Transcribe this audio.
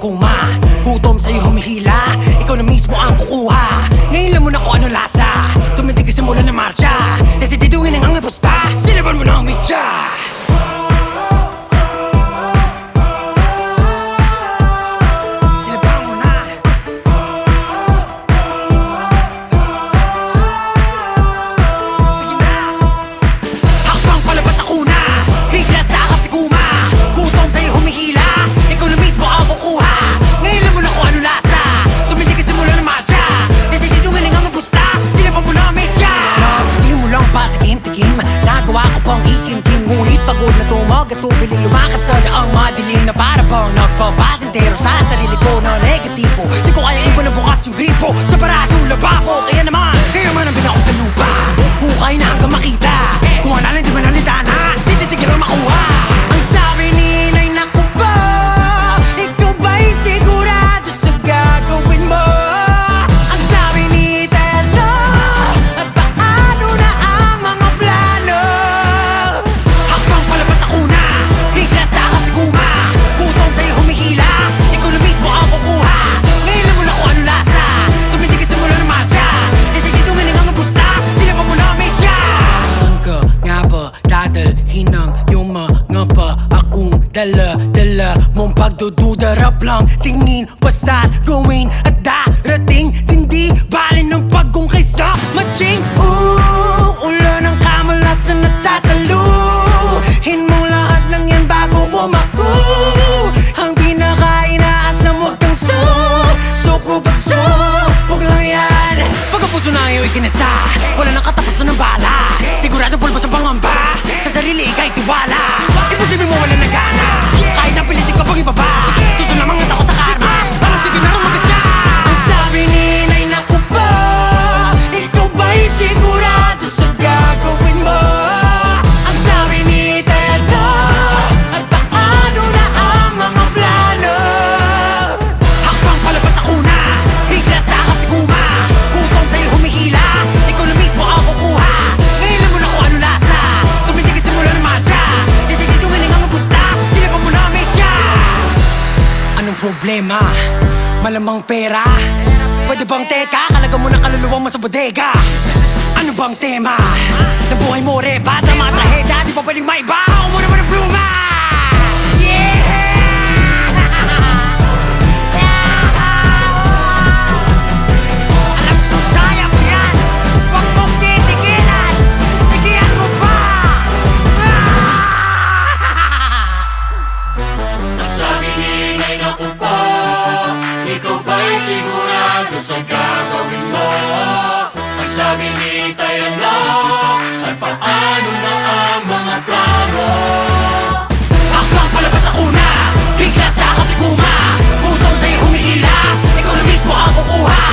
kuma. Gutom sa'yo humihila, ikaw na mismo ang kukuha. Ngayon lang mo na kung ano lasa, tumindig ka sa mula na marcha. Desididungin ang angapusta, silaban mo na ang mitya. Gatubiling lumakad sa daang madilim na para bang nagpapatintero sa sarili ko na negatibo. Di ko kaya iba na bukas yung gripo sa paradong lababo. Kaya naman ang binako sa lupa, hukay na hanggang makita. Kung analin di manalita na, di titigil ang makuha. Ang sabi ni Inay, naku po, ikaw ba'y sigurado sa gagawin mo? Ang sabi ni Telo, at paano na ang mga plano? Hakbang palabas ako na, bigla sa katiguma. Gutom sa'yo humihila, ikaw na mismo ang kukuha. Ngayon lang mo na kung ano lasa, tumindig ka sa mula ng matcha. Desididungin ang angapusta, sila pa mo na medya. Saan ka nga ba dadalhin ang iyong mga pa? Akong dala-dala mong pagdududarap lang. Tingin pa sa gawin at darating, hindi bali ng pagkungkay sa matching. Ulan ng kamalasan at sasaluhin mo lahat ng yan bago bumaku. Ang pinaka-inaasam huwag kang sukubatso. Huwag lang yan, pag ang puso na iyo ikinasa, wala nang katapusan ng bala. Sigurado pulbos ang pangamba, sa sarili ika'y tiwala. Imposible mo wala na gana, kahit napilitin ka pang ibaba. Gusto na mga tao sa karma, parang sige na mag-isa. Ang sabi ni Inay, naku po, ikaw ba'y sigurado sa gagawin mo? Ang sabi ni Telo, at paano na ang mga plano? Hakbang palabas ako na, bigla sa katiguma. Gutom sa'yo humihila, ikaw na mismo ang kukuha. Ngayon lang mo na kung ano lasa, tumindig ka sa mula ng matcha. Desididungin ang angapusta, sila pa mo na medya. Anong problema? Malamang pera? Pwede bang teka? Kalaga mo na kaluluwa mo sa bodega. Ano bang tema? Nabuhay mo repa, tama trahedya, di pa pwedeng maiba. Ako mo naman ang pluma. Alam ko kaya mo yan, huwag mong titigilan. Sigihan mo pa. Ang sabi ni Inay, naku po, ikaw ba'y sigurado sa gagawin mo? Ang sabi ni Telo, at paano na ang mga plano? Hakbang palabas ako na, bigla sa katiguma. Gutom sa'yo humihila, ikaw na mismo ang kukuha.